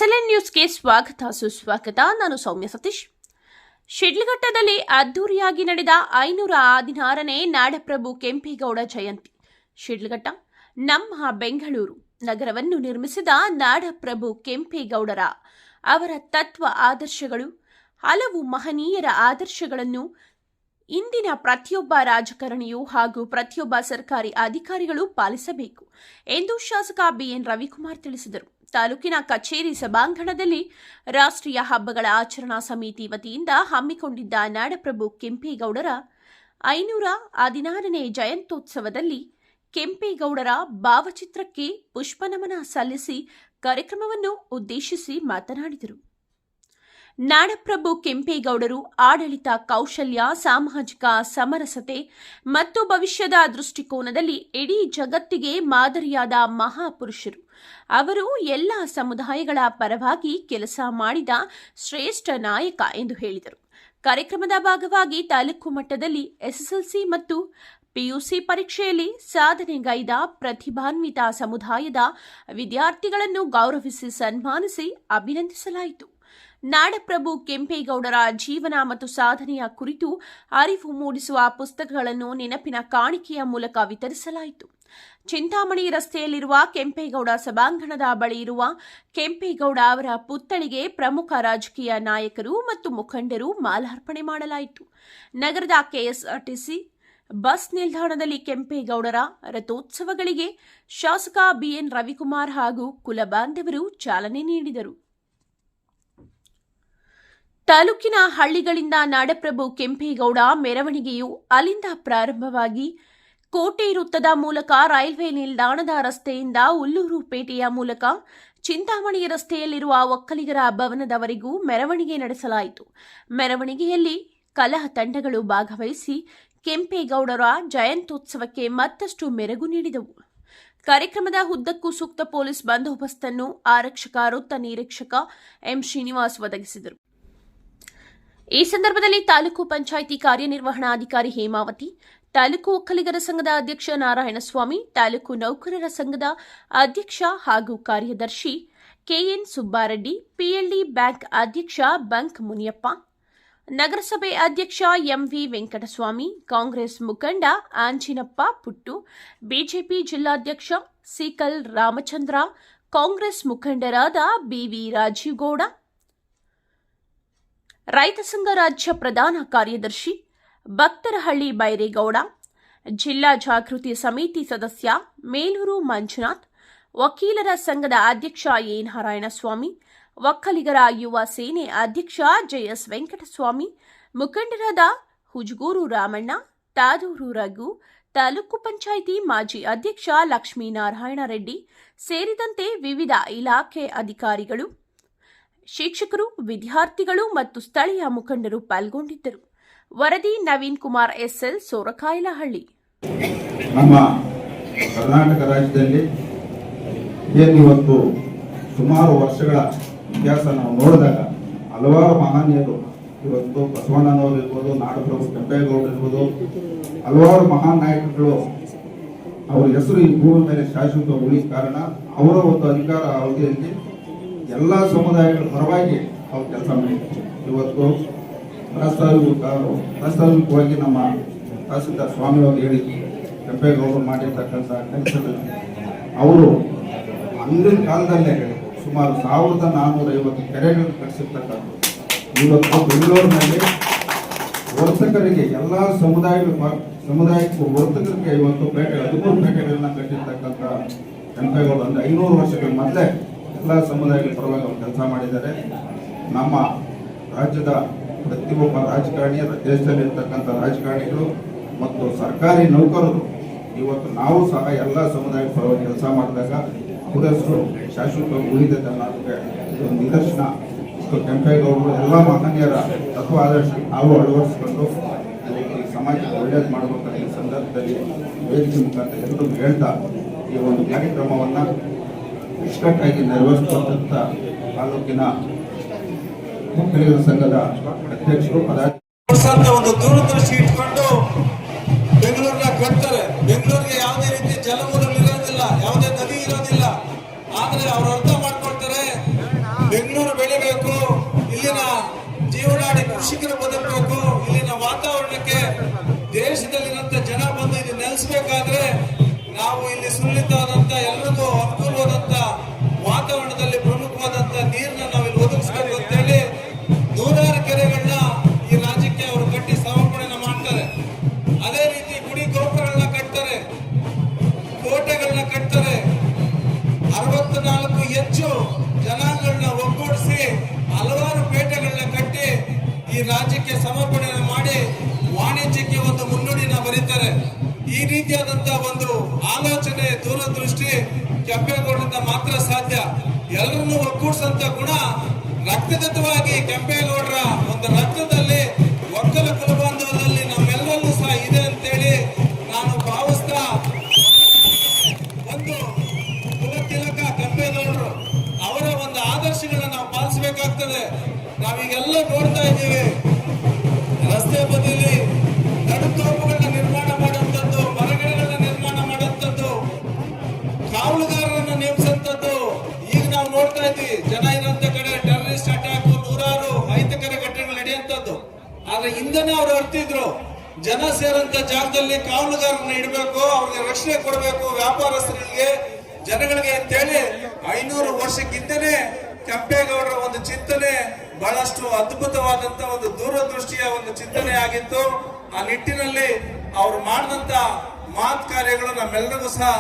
SLN ನ್ಯೂಸ್ಗೆ ಸ್ವಾಗತ ಸುಸ್ವಾಗತ. ನಾನು ಸೌಮ್ಯ ಸತೀಶ್. ಶಿಡ್ಲಘಟ್ಟದಲ್ಲಿ ಅದ್ದೂರಿಯಾಗಿ ನಡೆದ 516ನೇ ನಾಡಪ್ರಭು ಕೆಂಪೇಗೌಡ ಜಯಂತಿ. ಶಿಡ್ಲಘಟ್ಟ ನಮ್ಮ ಬೆಂಗಳೂರು ನಗರವನ್ನು ನಿರ್ಮಿಸಿದ ನಾಡಪ್ರಭು ಕೆಂಪೇಗೌಡರ ಅವರ ತತ್ವ ಆದರ್ಶಗಳು, ಹಲವು ಮಹನೀಯರ ಆದರ್ಶಗಳನ್ನು ಇಂದಿನ ಪ್ರತಿಯೊಬ್ಬ ರಾಜಕಾರಣಿಯೂ ಹಾಗೂ ಪ್ರತಿಯೊಬ್ಬ ಸರ್ಕಾರಿ ಅಧಿಕಾರಿಗಳು ಪಾಲಿಸಬೇಕು ಎಂದು ಶಾಸಕ BN ರವಿಕುಮಾರ್ ತಿಳಿಸಿದರು. ತಾಲೂಕಿನ ಕಚೇರಿ ಸಭಾಂಗಣದಲ್ಲಿ ರಾಷ್ಟ್ರೀಯ ಹಬ್ಬಗಳ ಆಚರಣಾ ಸಮಿತಿ ವತಿಯಿಂದ ಹಮ್ಮಿಕೊಂಡಿದ್ದ ನಾಡಪ್ರಭು ಕೆಂಪೇಗೌಡರ 516ನೇ ಜಯಂತ್ಯೋತ್ಸವದಲ್ಲಿ ಕೆಂಪೇಗೌಡರ ಭಾವಚಿತ್ರಕ್ಕೆ ಪುಷ್ಪನಮನ ಸಲ್ಲಿಸಿ ಕಾರ್ಯಕ್ರಮವನ್ನು ಉದ್ದೇಶಿಸಿ ಮಾತನಾಡಿದರು. ನಾಡಪ್ರಭು ಕೆಂಪೇಗೌಡರು ಆಡಳಿತ ಕೌಶಲ್ಯ, ಸಾಮಾಜಿಕ ಸಮರಸತೆ ಮತ್ತು ಭವಿಷ್ಯದ ದೃಷ್ಟಿಕೋನದಲ್ಲಿ ಇಡೀ ಜಗತ್ತಿಗೆ ಮಾದರಿಯಾದ ಮಹಾಪುರುಷರು. ಅವರು ಎಲ್ಲ ಸಮುದಾಯಗಳ ಪರವಾಗಿ ಕೆಲಸ ಮಾಡಿದ ಶ್ರೇಷ್ಠ ನಾಯಕ ಎಂದು ಹೇಳಿದರು. ಕಾರ್ಯಕ್ರಮದ ಭಾಗವಾಗಿ ತಾಲೂಕು ಮಟ್ಟದಲ್ಲಿ SSLC ಮತ್ತು PUC ಪರೀಕ್ಷೆಯಲ್ಲಿ ಸಾಧನೆಗೈದ ಪ್ರತಿಭಾನ್ವಿತ ಸಮುದಾಯದ ವಿದ್ಯಾರ್ಥಿಗಳನ್ನು ಗೌರವಿಸಿ ಸನ್ಮಾನಿಸಿ ಅಭಿನಂದಿಸಲಾಯಿತು. ನಾಡಪ್ರಭು ಕೆಂಪೇಗೌಡರ ಜೀವನ ಮತ್ತು ಸಾಧನೆಯ ಕುರಿತು ಅರಿವು ಮೂಡಿಸುವ ಪುಸ್ತಕಗಳನ್ನು ನೆನಪಿನ ಕಾಣಿಕೆಯ ಮೂಲಕ ವಿತರಿಸಲಾಯಿತು. ಚಿಂತಾಮಣಿ ರಸ್ತೆಯಲ್ಲಿರುವ ಕೆಂಪೇಗೌಡ ಸಭಾಂಗಣದ ಬಳಿ ಇರುವ ಕೆಂಪೇಗೌಡ ಅವರ ಪುತ್ಥಳಿಗೆ ಪ್ರಮುಖ ರಾಜಕೀಯ ನಾಯಕರು ಮತ್ತು ಮುಖಂಡರು ಮಾಲಾರ್ಪಣೆ ಮಾಡಲಾಯಿತು. ನಗರದ KSRTC ಬಸ್ ನಿಲ್ದಾಣದಲ್ಲಿ ಕೆಂಪೇಗೌಡರ ರಥೋತ್ಸವಗಳಿಗೆ ಶಾಸಕ BN ರವಿಕುಮಾರ್ ಹಾಗೂ ಕುಲಬಾಂಧವರು ಚಾಲನೆ ನೀಡಿದರು. ತಾಲೂಕಿನ ಹಳ್ಳಿಗಳಿಂದ ನಾಡಪ್ರಭು ಕೆಂಪೇಗೌಡ ಮೆರವಣಿಗೆಯು ಅಲ್ಲಿಂದ ಪ್ರಾರಂಭವಾಗಿ ಕೋಟೆ ವೃತ್ತದ ಮೂಲಕ ರೈಲ್ವೆ ನಿಲ್ದಾಣದ ರಸ್ತೆಯಿಂದ ಹುಲ್ಲೂರು ಪೇಟೆಯ ಮೂಲಕ ಚಿಂತಾಮಣಿ ರಸ್ತೆಯಲ್ಲಿರುವ ಒಕ್ಕಲಿಗರ ಭವನದವರೆಗೂ ಮೆರವಣಿಗೆ ನಡೆಸಲಾಯಿತು. ಮೆರವಣಿಗೆಯಲ್ಲಿ ಕಲಾ ತಂಡಗಳು ಭಾಗವಹಿಸಿ ಕೆಂಪೇಗೌಡರ ಜಯಂತ್ಯೋತ್ಸವಕ್ಕೆ ಮತ್ತಷ್ಟು ಮೆರುಗು ನೀಡಿದವು. ಕಾರ್ಯಕ್ರಮದ ಉದ್ದಕ್ಕೂ ಸೂಕ್ತ ಪೊಲೀಸ್ ಬಂದೋಬಸ್ತನ್ನು ಆರಕ್ಷಕ ವೃತ್ತ ನಿರೀಕ್ಷಕ M ಶ್ರೀನಿವಾಸ್ ಒದಗಿಸಿದರು. ಈ ಸಂದರ್ಭದಲ್ಲಿ ತಾಲೂಕು ಪಂಚಾಯಿತಿ ಕಾರ್ಯನಿರ್ವಹಣಾಧಿಕಾರಿ ಹೇಮಾವತಿ, ತಾಲೂಕು ಒಕ್ಕಲಿಗರ ಸಂಘದ ಅಧ್ಯಕ್ಷ ನಾರಾಯಣಸ್ವಾಮಿ, ತಾಲೂಕು ನೌಕರರ ಸಂಘದ ಅಧ್ಯಕ್ಷ ಹಾಗೂ ಕಾರ್ಯದರ್ಶಿ KN ಸುಬ್ಬಾರೆಡ್ಡಿ, PLD ಬ್ಯಾಂಕ್ ಅಧ್ಯಕ್ಷ ಬಂಕ್ ಮುನಿಯಪ್ಪ, ನಗರಸಭೆ ಅಧ್ಯಕ್ಷ MV ವೆಂಕಟಸ್ವಾಮಿ, ಕಾಂಗ್ರೆಸ್ ಮುಖಂಡ ಆಂಜಿನಪ್ಪ ಪುಟ್ಟು, ಬಿಜೆಪಿ ಜಿಲ್ಲಾಧ್ಯಕ್ಷ ಸಿಕಲ್ ರಾಮಚಂದ್ರ, ಕಾಂಗ್ರೆಸ್ ಮುಖಂಡರಾದ BV ರಾಜೀವ್ಗೌಡ, ರೈತ ಸಂಘ ರಾಜ್ಯ ಪ್ರಧಾನ ಕಾರ್ಯದರ್ಶಿ ಭಕ್ತರಹಳ್ಳಿ ಬೈರೇಗೌಡ, ಜಿಲ್ಲಾ ಜಾಗೃತಿ ಸಮಿತಿ ಸದಸ್ಯ ಮೇಲೂರು ಮಂಜುನಾಥ್, ವಕೀಲರ ಸಂಘದ ಅಧ್ಯಕ್ಷ A ನಾರಾಯಣಸ್ವಾಮಿ, ಒಕ್ಕಲಿಗರ ಯುವ ಸೇನೆ ಅಧ್ಯಕ್ಷ JS ವೆಂಕಟಸ್ವಾಮಿ, ಮುಖಂಡರಾದ ಹುಜಗೂರು ರಾಮಣ್ಣ, ತಾದೂರು ರಘು, ತಾಲೂಕು ಪಂಚಾಯಿತಿ ಮಾಜಿ ಅಧ್ಯಕ್ಷ ಲಕ್ಷ್ಮೀನಾರಾಯಣ ರೆಡ್ಡಿ ಸೇರಿದಂತೆ ವಿವಿಧ ಇಲಾಖೆ ಅಧಿಕಾರಿಗಳು, ಶಿಕ್ಷಕರು, ವಿದ್ಯಾರ್ಥಿಗಳು ಮತ್ತು ಸ್ಥಳೀಯ ಮುಖಂಡರು ಪಾಲ್ಗೊಂಡಿದ್ದರು. ವರದಿ ನವೀನ್ ಕುಮಾರ್ SL ಸೋರಕಾಯಲಹಳ್ಳಿ. ನಮ್ಮ ಕರ್ನಾಟಕ ರಾಜ್ಯದಲ್ಲಿ ಇವತ್ತು ಸುಮಾರು ವರ್ಷಗಳ ಇತಿಹಾಸ ನಾವು ನೋಡಿದಾಗ ಹಲವಾರು ಮಹನೀಯರು ಇವತ್ತು ಬಸವಣ್ಣನವರು ಇರ್ಬೋದು, ನಾಡಪ್ರಭು ಕೆಂಪೇಗೌಡರು ಇರ್ಬೋದು, ಹಲವಾರು ಮಹಾನ್ ನಾಯಕರುಗಳು ಅವರ ಹೆಸರು ಈ ಭೂಮಿ ಮೇಲೆ ಶಾಶ್ವತ ಉಳಿ ಕಾರಣ ಅವರ ಒಂದು ಅಧಿಕಾರ ಅವಧಿಯಲ್ಲಿ ಎಲ್ಲ ಸಮುದಾಯಗಳ ಪರವಾಗಿ ಅವ್ರು ಕೆಲಸ ಮಾಡಿದ್ದಾರೆ. ಇವತ್ತು ಪ್ರಾಸ್ತಾವಿಕವಾಗಿ ನಮ್ಮ ತಹಸೀಲ್ದಾರ್ ಸ್ವಾಮಿಯವರು ಹೇಳಿದ್ರು, ಕೆಂಪೇಗೌಡರು ಮಾಡಿರ್ತಕ್ಕಂಥ ಕೆಲಸದಲ್ಲಿ ಅವರು ಅಂದಿನ ಕಾಲದಲ್ಲೇ ಸುಮಾರು 1450 ಕೆರೆಗಳನ್ನು ಕಟ್ಟಿಸಿರ್ತಕ್ಕಂಥ ಇವತ್ತು ಬೆಂಗಳೂರಿನಲ್ಲಿ ವರ್ತಕರಿಗೆ ಎಲ್ಲ ಸಮುದಾಯಕ್ಕೂ ವರ್ತಕರಿಗೆ ಇವತ್ತು 13 ಪೇಟೆಗಳನ್ನ ಕಟ್ಟಿರ್ತಕ್ಕಂಥ ಕೆಂಪೇಗೌಡರು ಅಂದರೆ 500 ವರ್ಷಗಳ ಮೊದಲೇ ಎಲ್ಲ ಸಮುದಾಯಗಳ ಪರವಾಗಿ ಅವರು ಕೆಲಸ ಮಾಡಿದ್ದಾರೆ. ನಮ್ಮ ರಾಜ್ಯದ ಪ್ರತಿಯೊಬ್ಬ ರಾಜಕಾರಣಿ, ದೇಶದಲ್ಲಿರ್ತಕ್ಕಂಥ ರಾಜಕಾರಣಿಗಳು ಮತ್ತು ಸರ್ಕಾರಿ ನೌಕರರು ಇವತ್ತು ನಾವು ಸಹ ಎಲ್ಲ ಸಮುದಾಯದ ಪರವಾಗಿ ಕೆಲಸ ಮಾಡಿದಾಗ ಅವರ ಹೆಸರು ಶಾಶ್ವತವಾಗಿ ಉಳಿದಿದೆ ಅನ್ನೋದಕ್ಕೆ ಇದೊಂದು ನಿದರ್ಶನ. ಕೆಂಪೇಗೌಡರು ಎಲ್ಲ ಮಹನೀಯರ ತತ್ವ ಆದರ್ಶ ನಾವು ಅಳವಡಿಸಿಕೊಂಡು ಈ ಸಮಾಜಕ್ಕೆ ಒಳ್ಳೇದು ಮಾಡಬೇಕಂತ ಈ ಸಂದರ್ಭದಲ್ಲಿ ವೇದಿಕೆ ಮುಖಾಂತರ ಎಲ್ಲರೂ ಹೇಳ್ತಾ ಈ ಒಂದು ಕಾರ್ಯಕ್ರಮವನ್ನು ಅಚ್ಚುಕಟ್ಟಾಗಿ ನೆರವೇರಿಸುವಂತ ತಾಲೂಕಿನ ಒಕ್ಕಲಿಗರ ಸಂಘದ ಅಧ್ಯಕ್ಷರು ಒಂದು ದೂರದೃಷ್ಟಿ ಇಟ್ಕೊಂಡು ಬೆಂಗಳೂರಿನ ಕಟ್ತಾರೆ. ಬೆಂಗಳೂರಿಗೆ ಯಾವುದೇ ರೀತಿ ಜಲಮೂಲಗಳು ಇರೋದಿಲ್ಲ, ಯಾವುದೇ ನದಿ ಇರೋದಿಲ್ಲ. ಆದರೆ ಅವರು ಅರ್ಥ ಮಾಡ್ಕೊಳ್ತಾರೆ ನಾಗರಿಕರು ಬದುಕಬೇಕು. ಇಲ್ಲಿನ ವಾತಾವರಣಕ್ಕೆ ದೇಶದಲ್ಲಿರುವಂತ ಜನ ಬಂದು ಇಲ್ಲಿ ನೆಲೆಸಬೇಕಾದ್ರೆ ನಾವು ಇಲ್ಲಿ ಸುಲಿತವಾದಂತ ಎಲ್ಲರಿಗೂ ಅನುಕೂಲವಾದಂತ ವಾತಾವರಣದಲ್ಲಿ ಪ್ರಮುಖವಾದಂತ ನೀರನ್ನ ನಾವು ಇಲ್ಲಿ ಒದಗಿಸಬೇಕು ಅಂತ ಹೇಳಿ ನೂರಾರು ಕೆರೆಗಳನ್ನ ಈ ರಾಜ್ಯಕ್ಕೆ ಅವರು ಕಟ್ಟಿ ಸಮರ್ಪಣೆ ಮಾಡ್ತಾರೆ. ಅದೇ ರೀತಿ ಗುಡಿ ಗೋಪುರಗಳನ್ನ ಕಟ್ತಾರೆ, ಕೋಟೆಗಳನ್ನ ಕಟ್ತಾರೆ. 64 ಹೆಚ್ಚು ಜನಾಂಗಗಳನ್ನ ಒಗ್ಗೂಡಿಸಿ ಹಲವಾರು ಪೇಟೆಗಳನ್ನ ಕಟ್ಟಿ ಈ ರಾಜ್ಯಕ್ಕೆ ಸಮರ್ಪಣೆಯನ್ನು ಮಾಡಿ ವಾಣಿಜ್ಯಕ್ಕೆ ಒಂದು ಮುನ್ನುಡಿನ ಬರೀತಾರೆ. ಈ ರೀತಿಯಾದಂತ ಒಂದು ಆಲೋಚನೆ, ದೂರದೃಷ್ಟಿ ಕೆಂಪೇಗೌಡರಿಂದ ಮಾತ್ರ ಸಾಧ್ಯ. ಎಲ್ಲರನ್ನೂ ಒಗ್ಗೂಡಿಸಂತ ಗುಣ ರಕ್ತಗತವಾಗಿ ಕೆಂಪೇಗೌಡರ ಒಂದು ರಕ್ತದಲ್ಲಿ, ಒಕ್ಕಲ ಕುಲಬಾಂಧವದಲ್ಲಿ ನಮ್ಮೆಲ್ಲರಲ್ಲೂ ಸಹ ಇದೆ ಅಂತೇಳಿ ನಾನು ಭಾವಿಸ್ತಾ, ಒಂದು ಕುಲ ತಿಲಕ ಕೆಂಪೇಗೌಡರು ಅವರ ಒಂದು ಆದರ್ಶಗಳನ್ನ ನಾವು ಪಾಲಿಸಬೇಕಾಗ್ತದೆ. ನಾವೀಗೆಲ್ಲ ನೋಡ್ತಾ ಇದ್ದೀವಿ, ರಸ್ತೆ ಬದಿಯಲ್ಲಿ ನಡುತೋಪುಗಳನ್ನ ನಿರ್ಮಾಣ ಮಾಡುವಂಥದ್ದು, ಮರಗಿಡಗಳನ್ನ ನಿರ್ಮಾಣ ಮಾಡುವಂಥದ್ದು, ಕಾವಲುಗಾರರನ್ನ ನೇಮಿಸುವಂಥದ್ದು. ಈಗ ನಾವು ನೋಡ್ತಾ ಇದ್ದೀವಿ, ಜನ ಇರುವಂತ ಕಡೆ ಟೆರರಿಸ್ಟ್ ಅಟ್ಯಾಕ್, ನೂರಾರು ಅಹಿತಕರ ಘಟನೆಗಳು ನಡೆಯುವಂಥದ್ದು. ಆದ್ರೆ ಹಿಂದೆನೇ ಅವರು ಅರ್ತಿದ್ರು, ಜನ ಸೇರಂತ ಜಾಗದಲ್ಲಿ ಕಾವಲುಗಾರರನ್ನ ಇಡಬೇಕು, ಅವ್ರಿಗೆ ರಕ್ಷಣೆ ಕೊಡಬೇಕು, ವ್ಯಾಪಾರಸ್ಥರಿಗೆ, ಜನಗಳಿಗೆ ಅಂತೇಳಿ 500 ವರ್ಷಕ್ಕಿಂತನೇ ಕೆಂಪೇಗೌಡರ ಒಂದು ಚಿಂತನೆ ಬಹಳಷ್ಟು ಅದ್ಭುತವಾದಂತ ಒಂದು ದೂರದೃಷ್ಟಿಯ ಒಂದು ಚಿಂತನೆ ಆಗಿತ್ತು. ಆ ನಿಟ್ಟಿನಲ್ಲಿ ಅವರು ಮಾಡಿದಂತ ಮಾತು ಕಾರ್ಯಗಳು ನಮ್ಮೆಲ್ಲರಿಗೂ ಸಹ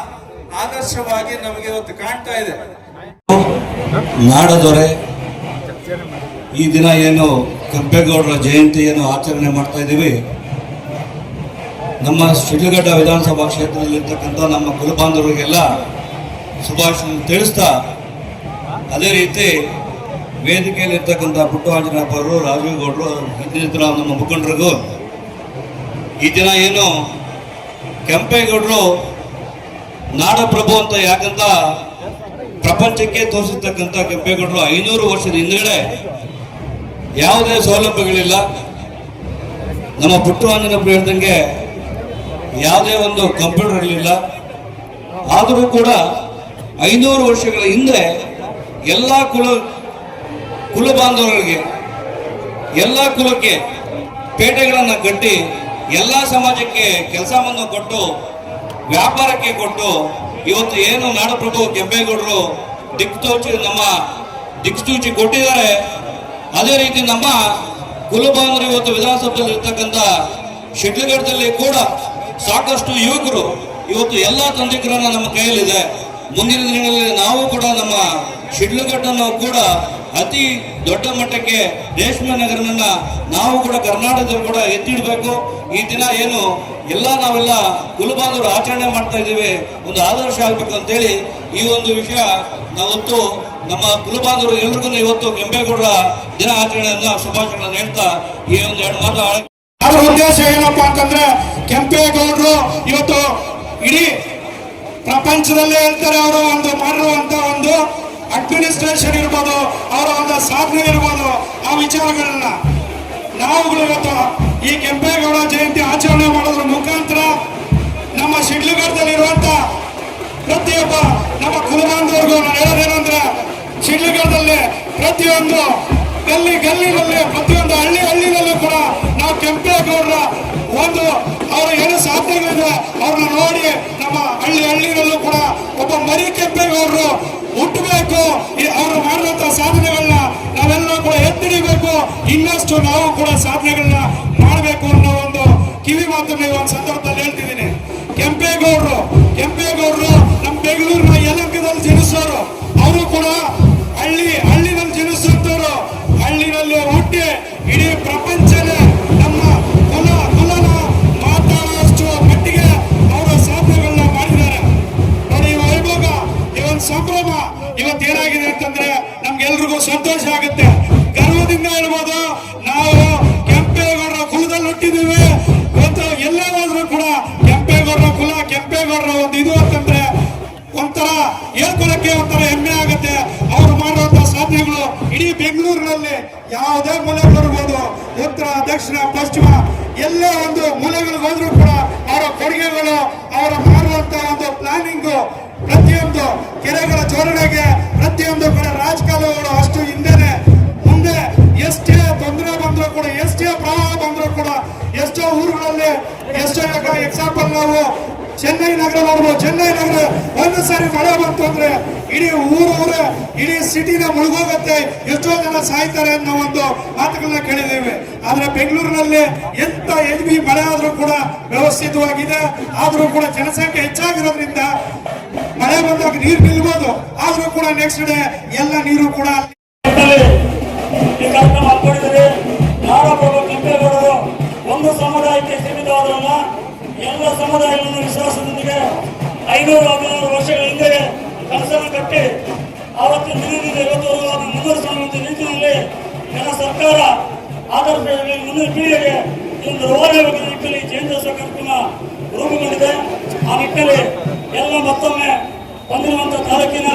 ಆದರ್ಶವಾಗಿ ನಮಗೆ ಇವತ್ತು ಕಾಣ್ತಾ ಇದೆ. ನಾಡದೊರೆ ಈ ದಿನ ಏನು ಕೆಂಪೇಗೌಡರ ಜಯಂತಿಯನ್ನು ಆಚರಣೆ ಮಾಡ್ತಾ ಇದ್ದೀವಿ. ನಮ್ಮ ಶಿಡ್ಲಘಟ್ಟ ವಿಧಾನಸಭಾ ಕ್ಷೇತ್ರದಲ್ಲಿರ್ತಕ್ಕಂಥ ನಮ್ಮ ಕುಲಬಾಂಧವರಿಗೆಲ್ಲ ಶುಭಾಶಯ ತಿಳಿಸ್ತಾ, ಅದೇ ರೀತಿ ವೇದಿಕೆಯಲ್ಲಿರ್ತಕ್ಕಂಥ ಪುಟ್ಟರಾಜನಪ್ಪ ಅವರು, ರಾಜೀವ್ ಗೌಡರು, ಇನ್ನಿತರ ನಮ್ಮ ಮುಖಂಡರಿಗೂ ಈ ದಿನ ಏನು ಕೆಂಪೇಗೌಡರು ನಾಡಪ್ರಭು ಅಂತ ಯಾಕಂತ ಪ್ರಪಂಚಕ್ಕೆ ತೋರಿಸಿರ್ತಕ್ಕಂಥ ಕೆಂಪೇಗೌಡರು 500 ವರ್ಷದ ಹಿಂದುಗಡೆ ಯಾವುದೇ ಸೌಲಭ್ಯಗಳಿಲ್ಲ. ನಮ್ಮ ಪುಟ್ಟರಾಜನಪ್ಪ ಹೇಳ್ದಂಗೆ ಯಾವುದೇ ಒಂದು ಕಂಪ್ಯೂಟರ್ ಇರಲಿಲ್ಲ. ಆದರೂ ಕೂಡ 500 ವರ್ಷಗಳ ಹಿಂದೆ ಎಲ್ಲ ಕುಲ ಬಾಂಧವರಿಗೆ, ಎಲ್ಲ ಕುಲಕ್ಕೆ ಪೇಟೆಗಳನ್ನು ಕಟ್ಟಿ ಎಲ್ಲ ಸಮಾಜಕ್ಕೆ ಕೆಲಸವನ್ನು ಕೊಟ್ಟು, ವ್ಯಾಪಾರಕ್ಕೆ ಕೊಟ್ಟು, ಇವತ್ತು ಏನು ನಾಡಪ್ರಭು ಕೆಂಪೇಗೌಡರು ನಮ್ಮ ದಿಕ್ಸೂಚಿ ಕೊಟ್ಟಿದ್ದಾರೆ. ಅದೇ ರೀತಿ ನಮ್ಮ ಕುಲಬಾಂಧವರು ಇವತ್ತು ವಿಧಾನಸಭೆಯಲ್ಲಿ ಇರ್ತಕ್ಕಂಥ ಶಿಡ್ಲಘಟ್ಟದಲ್ಲಿ ಕೂಡ ಸಾಕಷ್ಟು ಯುವಕರು ಇವತ್ತು ಎಲ್ಲ ತಂತ್ರಿಕರನ್ನ ನಮ್ಮ ಕೈಯಲ್ಲಿದೆ. ಮುಂದಿನ ದಿನಗಳಲ್ಲಿ ನಾವು ಕೂಡ ನಮ್ಮ ಶಿಡ್ಲಘಟ್ಟನ್ನು ಕೂಡ ಅತಿ ದೊಡ್ಡ ಮಟ್ಟಕ್ಕೆ ರೇಷ್ಮೆ ನಗರವನ್ನ ನಾವು ಕೂಡ ಕರ್ನಾಟಕದಲ್ಲಿ ಕೂಡ ಎತ್ತಿಡಬೇಕು. ಈ ದಿನ ಏನು ನಾವೆಲ್ಲ ಕುಲಬಾಂಧವರು ಆಚರಣೆ ಮಾಡ್ತಾ ಇದ್ದೀವಿ, ಒಂದು ಆದರ್ಶ ಆಗ್ಬೇಕು ಅಂತೇಳಿ ಈ ಒಂದು ವಿಷಯ ನಾವತ್ತು ನಮ್ಮ ಕುಲಬಾಂಧವರು ಎಲ್ರಿಗೂ ಇವತ್ತು ಕೆಂಪೇಗೌಡರ ದಿನ ಆಚರಣೆಯನ್ನ ಶುಭಾಶಯಗಳನ್ನು ಹೇಳ್ತಾ ಈ ಒಂದು 2 ಮಾತು. ಅದರ ಉದ್ದೇಶ ಏನಪ್ಪಾ ಅಂತಂದ್ರೆ, ಕೆಂಪೇಗೌಡರು ಇವತ್ತು ಇಡೀ ಪ್ರಪಂಚದಲ್ಲೇ ಹೇಳ್ತಾರೆ, ಅವರು ಒಂದು ಮಾಡಿರುವಂತ ಒಂದು ಅಡ್ಮಿನಿಸ್ಟ್ರೇಷನ್ ಇರ್ಬೋದು, ಅವರ ಒಂದು ಸಾಧನೆ ಇರ್ಬೋದು, ಆ ವಿಚಾರಗಳನ್ನ ನಾವುಗಳು ಇವತ್ತು ಈ ಕೆಂಪೇಗೌಡ ಜಯಂತಿ ಆಚರಣೆ ಮಾಡೋದ್ರ ಮುಖಾಂತರ ನಮ್ಮ ಶಿಡ್ಲಘಟ್ಟದಲ್ಲಿರುವಂತ ಪ್ರತಿಯೊಬ್ಬ ನಮ್ಮ ಕುಲಬಾಂಧವರಿಗೂ ನಾನು ಹೇಳೋದೇನಂದ್ರೆ, ಶಿಡ್ಲಘಟ್ಟದಲ್ಲಿ ಪ್ರತಿಯೊಂದು ಗಲ್ಲಿನಲ್ಲಿ, ಪ್ರತಿಯೊಂದು ಹಳ್ಳಿನಲ್ಲೂ ಕೂಡ ನಾವು ಕೆಂಪೇಗೌಡರ ಒಂದು ಅವರ ಏನು ಸಾಧನೆಗಳಿದೆ ಅವ್ರನ್ನ ನೋಡಿ ನಮ್ಮ ಹಳ್ಳಿನಲ್ಲೂ ಕೂಡ ಒಬ್ಬ ಮರಿ ಕೆಂಪೇಗೌಡರು ಹುಟ್ಟಬೇಕು. ಅವರು ಮಾಡಿದಂತ ಸಾಧನೆಗಳನ್ನ ನಾವೆಲ್ಲ ಕೂಡ ಎತ್ತಿಡಿಬೇಕು. ಇನ್ನಷ್ಟು ನಾವು ಕೂಡ ಸಾಧನೆಗಳನ್ನ ಮಾಡಬೇಕು ಅನ್ನೋ ಒಂದು ಕಿವಿ ಮಾತನ್ನ ಈ ಒಂದು ಸಂದರ್ಭದಲ್ಲಿ ಹೇಳ್ತಿದ್ದೀನಿ. ಕೆಂಪೇಗೌಡರು ನಮ್ಮ ಬೆಂಗಳೂರಿನ ಯಲಹಂಕದಲ್ಲಿ ಜನಿಸೋರು. ಅವರು ಕೂಡ ಹಳ್ಳಿನಲ್ಲಿ ಜನಿಸುತ್ತವರು. ಹಳ್ಳಿನಲ್ಲಿ ಹುಟ್ಟಿ ಇಡೀ ಪ್ರಪಂಚನೇ ನಮ್ಮ ಕುಲನ ಮಾತಾಡುವಷ್ಟು ಮಟ್ಟಿಗೆ ಅವರ ಸಾಧನೆಗಳನ್ನ ಮಾಡಿದ್ದಾರೆ. ನೋಡಿ, ಈ ವೈಭೋಗ, ಈ ಒಂದು ಸಂಭ್ರಮ ಇವತ್ತೇನಾಗಿದೆ ಅಂತಂದ್ರೆ ನಮ್ಗೆಲ್ರಿಗೂ ಸಂತೋಷ ಆಗುತ್ತೆ, ಗರ್ವದಿಂದ ಹೇಳ್ಬೋದು. ನಾವು ಕೆಂಪೇಗೌಡರ ಕುಲದಲ್ಲಿ ಹುಟ್ಟಿದ್ದೀವಿ. ಇವತ್ತು ಎಲ್ಲೇ ಹೋದ್ರು ಕೂಡ ಕೆಂಪೇಗೌಡರ ಕುಲ, ಕೆಂಪೇಗೌಡರ ಒಂದು ಇದು ಅಂತಂದ್ರೆ ಒಂಥರ ಹೇಳ್ಕೊಳಕ್ಕೆ ಒಂಥರ ಹೆಮ್ಮೆ ಆಗುತ್ತೆ. ಅವರು ಮಾಡುವಂತಹ ಸಾಧನೆಗಳು ಇಡೀ ಬೆಂಗಳೂರಿನಲ್ಲಿ ಯಾವುದೇ ಮೂಲೆಗಳಿರ್ಬೋದು, ಉತ್ತರ, ದಕ್ಷಿಣ, ಪಶ್ಚಿಮ, ಎಲ್ಲ ಒಂದು ಮೂಲೆಗಳಿಗೆ ಹೋದ್ರು ಕೂಡ ಅವರ ಕೊಡುಗೆಗಳು, ಅವರ ಮಾಡುವಂತಹ ಒಂದು ಪ್ಲಾನಿಂಗು, ಪ್ರತಿಯೊಂದು ಕೆರೆಗಳ ಜೋಡಣೆಗೆ, ಪ್ರತಿಯೊಂದು ಕಡೆ ರಾಜಕಾಲುವೆಗಳು ಅಷ್ಟು ಹಿಂದೆನೆ, ಮುಂದೆ ಎಷ್ಟೇ ತೊಂದರೆ ಬಂದರೂ ಕೂಡ, ಎಷ್ಟೇ ಊರುಗಳಲ್ಲಿ ಎಷ್ಟೋ ಎಕ್ಸಾಂಪಲ್ ನಾವು ಚೆನ್ನೈ ನಗರ ನೋಡ್ಬೋದು. ಚೆನ್ನೈ ನಗರ ಒಂದು ಸಾರಿ ಮಳೆ ಬಂತು ಅಂದ್ರೆ ಇಡೀ ಊರು ಇಡೀ ಸಿಟಿನ ಮುಳುಗೋಗತ್ತೆ, ಎಷ್ಟೋ ಜನ ಸಾಯ್ತಾರೆ ಅನ್ನೋ ಒಂದು ಮಾತುಗಳನ್ನ ಕೇಳಿದ್ದೇವೆ. ಆದ್ರೆ ಬೆಂಗಳೂರಿನಲ್ಲಿ ಎಂತ ಹೆವಿ ಮಳೆ ಆದ್ರೂ ಕೂಡ ವ್ಯವಸ್ಥಿತವಾಗಿದೆ. ಆದ್ರೂ ಕೂಡ ಜನಸಂಖ್ಯೆ ಹೆಚ್ಚಾಗಿರೋದ್ರಿಂದ ಮಳೆ ಬಂದಾಗ ನೀರು ನಿಲ್ಬೋದು, ಆದ್ರೂ ಕೂಡ ನೆಕ್ಸ್ಟ್ ಡೇ ಎಲ್ಲ ನೀರು ಕೂಡ ಈ ಕಾರ್ಯಕ್ರಮ ಹಾಕೊಂಡಿದ್ದಾರೆ. ನಾಡಪ್ರಭು ಕೆಂಪೇಗೌಡರು ಒಂದು ಸಮುದಾಯಕ್ಕೆ ಸೀಮಿತವಾದವಲ್ಲ, ಎಲ್ಲ ಸಮುದಾಯಗಳನ್ನು ವಿಶ್ವಾಸದೊಂದಿಗೆ 500 ವರ್ಷಗಳ ಹಿಂದೆ ಕನಸನ್ನು ಕಟ್ಟಿ ಆವತ್ತಿನ ದಿನದಿಂದ ಇವತ್ತವರೆಗೂ ಅದನ್ನು ಮುಂದುವರಿಸುವಂತ ರೀತಿಯಲ್ಲಿ ನನ್ನ ಸರ್ಕಾರ ಆದರ್ಶಗಳಲ್ಲಿ ಮುಂದಿನ ಪೀಳಿಗೆಗೆ ಒಂದು ರವಾನೆ ನಿಟ್ಟಿನಲ್ಲಿ ಜಯಂತ್ಯೋತ್ಸವ ಕಾರ್ಯಕ್ರಮ ರೂಪುಗೊಂಡಿದೆ. ಆ ನಿಟ್ಟಿನಲ್ಲಿ ಎಲ್ಲ ಮತ್ತೊಮ್ಮೆ ಬಂದಿರುವಂತಹ ತಾಲೂಕಿನ